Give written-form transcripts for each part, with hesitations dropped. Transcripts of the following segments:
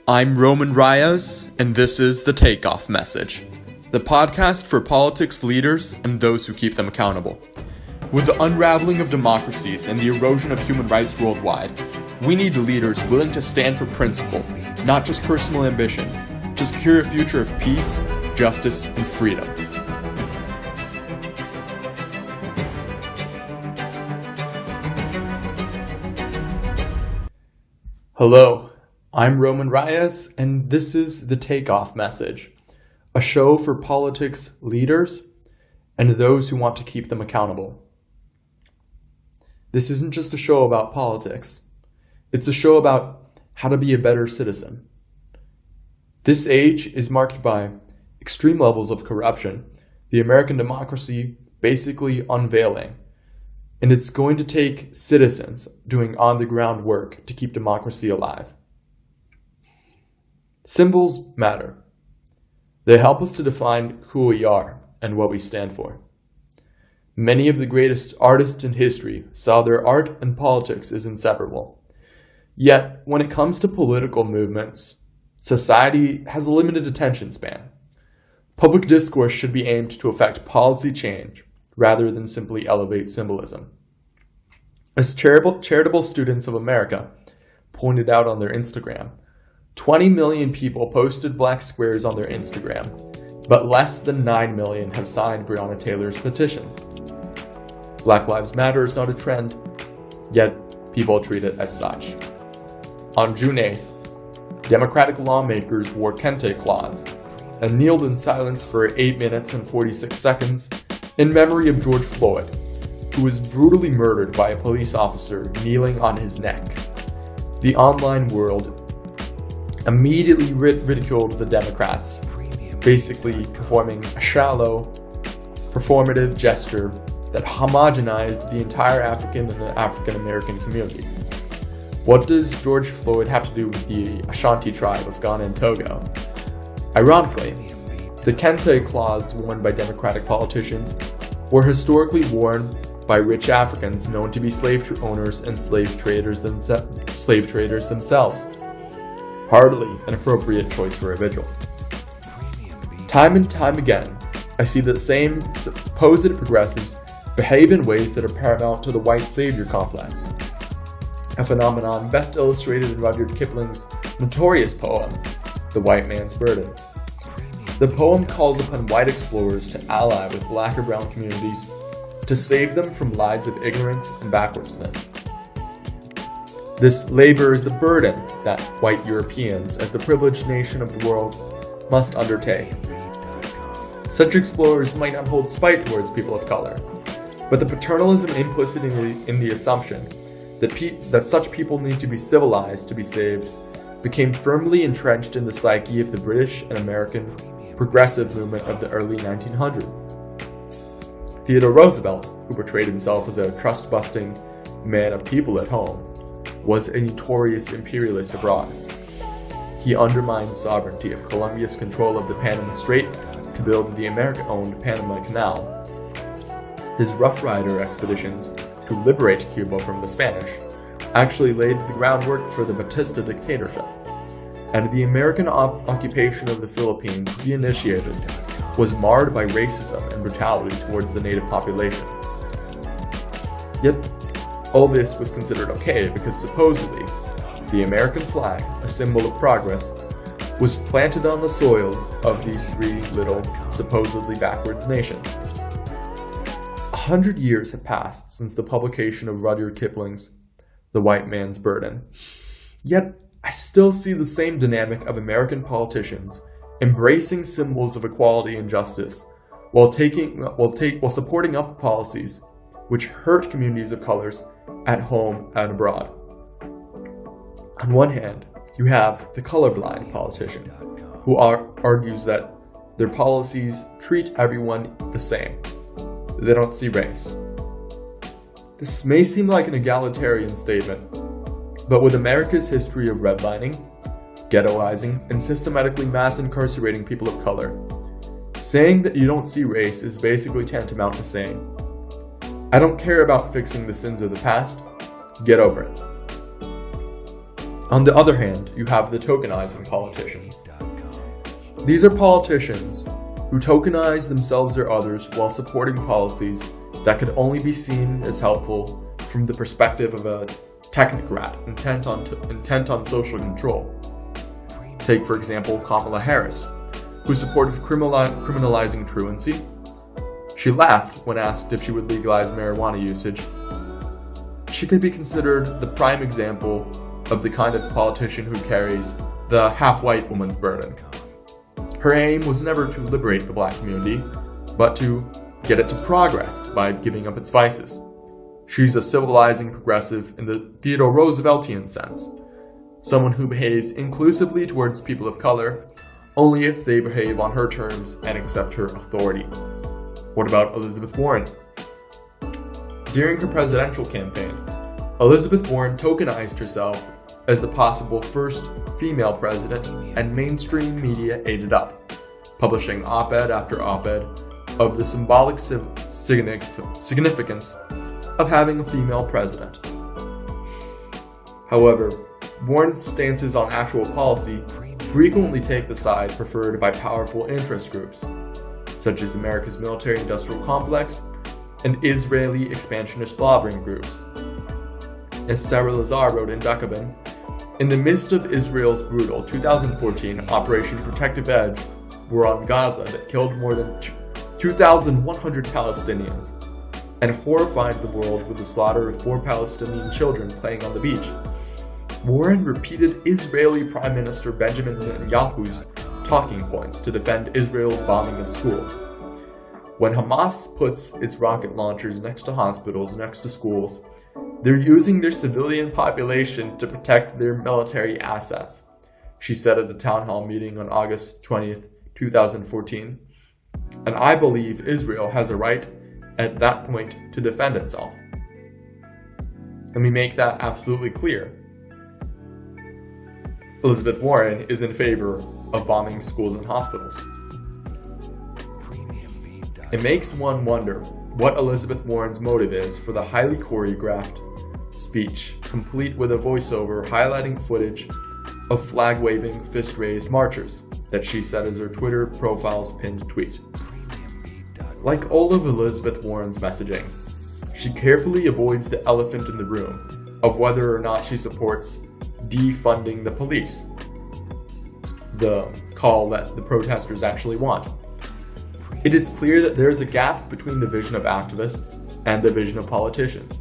I'm Roman Reyes, and this is the Takeoff Message, the podcast for politics leaders and those who keep them accountable. With the unraveling of democracies and the erosion of human rights worldwide, we need leaders willing to stand for principle, not just personal ambition, to secure a future of peace, justice, and freedom. Hello, I'm Roman Reyes, and this is the Takeoff Message, a show for politics leaders and those who want to keep them accountable. This isn't just a show about politics. It's a show about how to be a better citizen. This age is marked by extreme levels of corruption, the American democracy basically unveiling, and it's going to take citizens doing on-the-ground work to keep democracy alive. Symbols matter. They help us to define who we are and what we stand for. Many of the greatest artists in history saw their art and politics as inseparable. Yet, when it comes to political movements, society has a limited attention span. Public discourse should be aimed to affect policy change rather than simply elevate symbolism. As charitable students of America pointed out on their Instagram, 20 million people posted black squares on their Instagram, but less than 9 million have signed Breonna Taylor's petition. Black Lives Matter is not a trend, yet people treat it as such. On June 8th, Democratic lawmakers wore kente cloths and kneeled in silence for 8 minutes and 46 seconds in memory of George Floyd, who was brutally murdered by a police officer kneeling on his neck. The online world immediately ridiculed the Democrats, basically performing a shallow, performative gesture that homogenized the entire African and African American community. What does George Floyd have to do with the Ashanti tribe of Ghana and Togo? Ironically, the kente cloths worn by Democratic politicians were historically worn by rich Africans known to be slave owners and slave traders themselves. Hardly an appropriate choice for a vigil. Time and time again, I see the same supposed progressives behave in ways that are paramount to the white savior complex, a phenomenon best illustrated in Rudyard Kipling's notorious poem, The White Man's Burden. The poem calls upon white explorers to ally with black or brown communities to save them from lives of ignorance and backwardsness. This labor is the burden that white Europeans, as the privileged nation of the world, must undertake. Such explorers might not hold spite towards people of color, but the paternalism implicit in the assumption that such people need to be civilized to be saved became firmly entrenched in the psyche of the British and American progressive movement of the early 1900s. Theodore Roosevelt, who portrayed himself as a trust-busting man of people at home, was a notorious imperialist abroad. He undermined sovereignty of Colombia's control of the Panama Strait to build the American-owned Panama Canal. His Rough Rider expeditions to liberate Cuba from the Spanish actually laid the groundwork for the Batista dictatorship, and the American occupation of the Philippines he initiated was marred by racism and brutality towards the native population. Yet, all this was considered okay because supposedly, the American flag, a symbol of progress, was planted on the soil of these three little, supposedly backwards nations. 100 years have passed since the publication of Rudyard Kipling's The White Man's Burden. Yet, I still see the same dynamic of American politicians embracing symbols of equality and justice while supporting up policies which hurt communities of colors at home and abroad. On one hand, you have the colorblind politician who argues that their policies treat everyone the same. They don't see race. This may seem like an egalitarian statement, but with America's history of redlining, ghettoizing, and systematically mass incarcerating people of color, saying that you don't see race is basically tantamount to saying, I don't care about fixing the sins of the past, get over it. On the other hand, you have the tokenizing politicians. These are politicians who tokenize themselves or others while supporting policies that could only be seen as helpful from the perspective of a technocrat intent on social control. Take, for example, Kamala Harris, who supported criminalizing truancy. She laughed when asked if she would legalize marijuana usage. She could be considered the prime example of the kind of politician who carries the half-white woman's burden. Her aim was never to liberate the black community, but to get it to progress by giving up its vices. She's a civilizing progressive in the Theodore Rooseveltian sense, someone who behaves inclusively towards people of color, only if they behave on her terms and accept her authority. What about Elizabeth Warren? During her presidential campaign, Elizabeth Warren tokenized herself as the possible first female president, and mainstream media ate it up, publishing op-ed after op-ed of the symbolic significance of having a female president. However, Warren's stances on actual policy frequently take the side preferred by powerful interest groups, such as America's military-industrial complex and Israeli expansionist lobbying groups. As Sarah Lazar wrote in Jacobin, in the midst of Israel's brutal 2014 Operation Protective Edge war on Gaza that killed more than 2,100 Palestinians and horrified the world with the slaughter of 4 Palestinian children playing on the beach, Warren repeated Israeli Prime Minister Benjamin Netanyahu's talking points to defend Israel's bombing of schools. When Hamas puts its rocket launchers next to hospitals, next to schools, they're using their civilian population to protect their military assets, she said at a town hall meeting on August 20th, 2014. And I believe Israel has a right at that point to defend itself. Let me make that absolutely clear. Elizabeth Warren is in favor of bombing schools and hospitals. It makes one wonder what Elizabeth Warren's motive is for the highly choreographed speech, complete with a voiceover highlighting footage of flag-waving, fist-raised marchers that she said as her Twitter profile's pinned tweet. Like all of Elizabeth Warren's messaging, she carefully avoids the elephant in the room of whether or not she supports defunding the police, the call that the protesters actually want. It is clear that there is a gap between the vision of activists and the vision of politicians.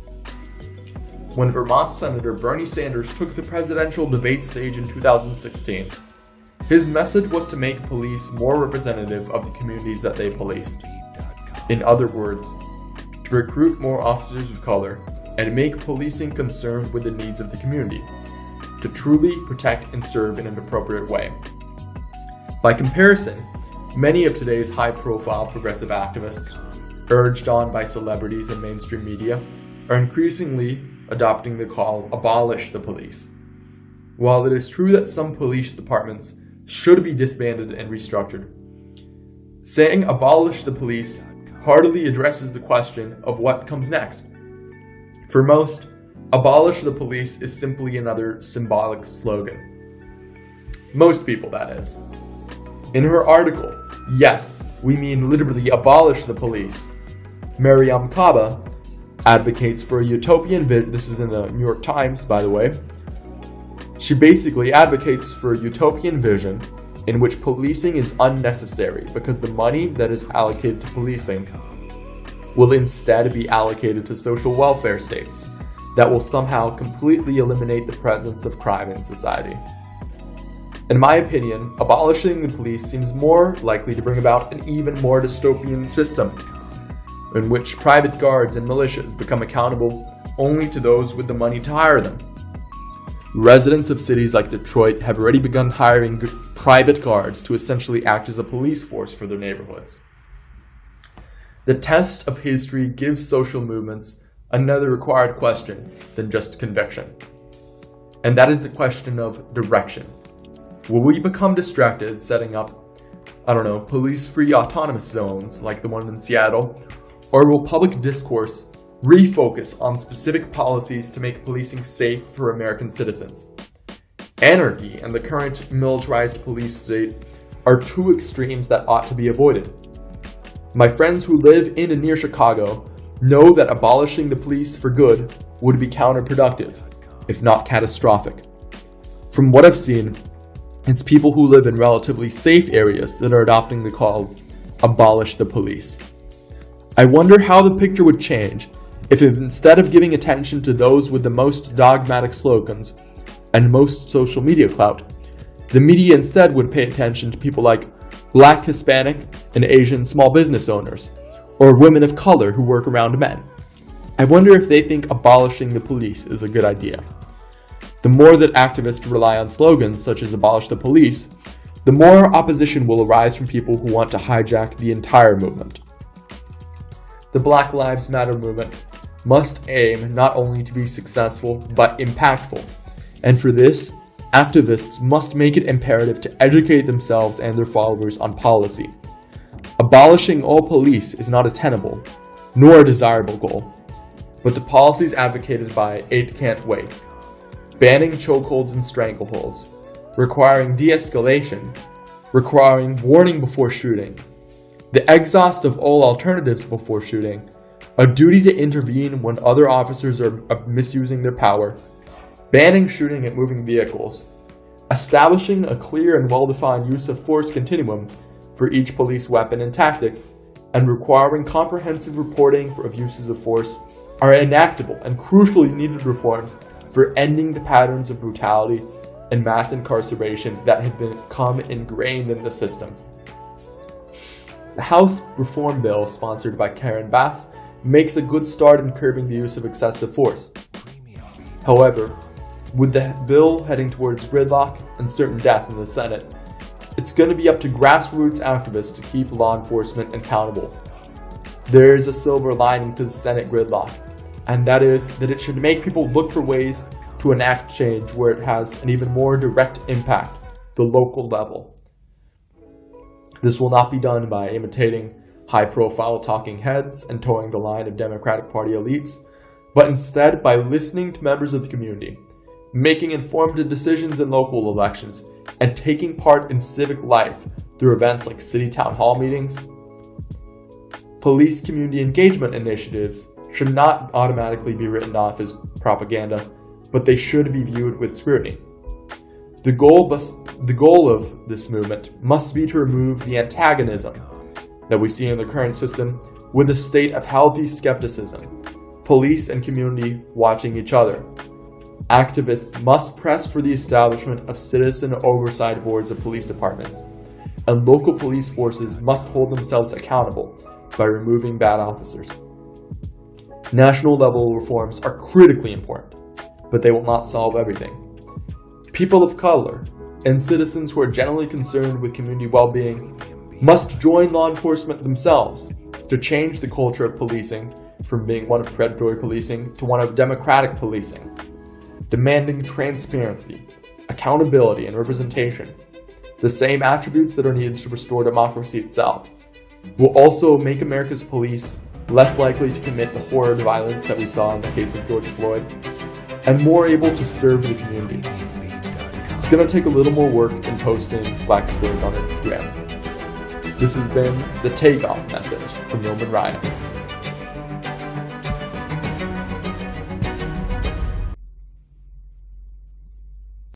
When Vermont Senator Bernie Sanders took the presidential debate stage in 2016, his message was to make police more representative of the communities that they policed. In other words, to recruit more officers of color and make policing concerned with the needs of the community, to truly protect and serve in an appropriate way. By comparison, many of today's high-profile progressive activists, urged on by celebrities and mainstream media, are increasingly adopting the call, abolish the police. While it is true that some police departments should be disbanded and restructured, saying abolish the police hardly addresses the question of what comes next. For most, abolish the police is simply another symbolic slogan. Most people, that is. In her article, yes, we mean literally abolish the police, Mariam Kaba advocates for a utopian vision. This is in the New York Times, by the way. She basically advocates for a utopian vision in which policing is unnecessary because the money that is allocated to policing will instead be allocated to social welfare states that will somehow completely eliminate the presence of crime in society. In my opinion, abolishing the police seems more likely to bring about an even more dystopian system, in which private guards and militias become accountable only to those with the money to hire them. Residents of cities like Detroit have already begun hiring private guards to essentially act as a police force for their neighborhoods. The test of history gives social movements another required question than just conviction. And that is the question of direction. Will we become distracted setting up, police-free autonomous zones like the one in Seattle, or will public discourse refocus on specific policies to make policing safe for American citizens? Anarchy and the current militarized police state are two extremes that ought to be avoided. My friends who live in and near Chicago know that abolishing the police for good would be counterproductive, if not catastrophic. From what I've seen, it's people who live in relatively safe areas that are adopting the call, abolish the police. I wonder how the picture would change if instead of giving attention to those with the most dogmatic slogans and most social media clout, the media instead would pay attention to people like Black, Hispanic, and Asian small business owners, or women of color who work around men. I wonder if they think abolishing the police is a good idea. The more that activists rely on slogans such as abolish the police, the more opposition will arise from people who want to hijack the entire movement. The Black Lives Matter movement must aim not only to be successful, but impactful. And for this, activists must make it imperative to educate themselves and their followers on policy. Abolishing all police is not a tenable, nor a desirable goal, but the policies advocated by 8 Can't Wait, banning chokeholds and strangleholds, requiring de-escalation, requiring warning before shooting, the exhaust of all alternatives before shooting, a duty to intervene when other officers are misusing their power, banning shooting at moving vehicles, establishing a clear and well-defined use of force continuum for each police weapon and tactic, and requiring comprehensive reporting of uses of force are enactable and crucially needed reforms for ending the patterns of brutality and mass incarceration that have become ingrained in the system. The House Reform Bill, sponsored by Karen Bass, makes a good start in curbing the use of excessive force. However, with the bill heading towards gridlock and certain death in the Senate, it's going to be up to grassroots activists to keep law enforcement accountable. There is a silver lining to the Senate gridlock, and that is that it should make people look for ways to enact change where it has an even more direct impact, the local level. This will not be done by imitating high-profile talking heads and towing the line of Democratic Party elites, but instead by listening to members of the community, making informed decisions in local elections, and taking part in civic life through events like city town hall meetings. Police community engagement initiatives should not automatically be written off as propaganda, but they should be viewed with scrutiny. The goal of this movement must be to remove the antagonism that we see in the current system with a state of healthy skepticism, police and community watching each other. Activists must press for the establishment of citizen oversight boards of police departments, and local police forces must hold themselves accountable by removing bad officers. National level reforms are critically important, but they will not solve everything. People of color and citizens who are generally concerned with community well-being must join law enforcement themselves to change the culture of policing from being one of predatory policing to one of democratic policing, demanding transparency, accountability, and representation, the same attributes that are needed to restore democracy itself, will also make America's police less likely to commit the horrid violence that we saw in the case of George Floyd, and more able to serve the community. It's going to take a little more work than posting black squares on Instagram. This has been the Takeoff Message from Roman Riots.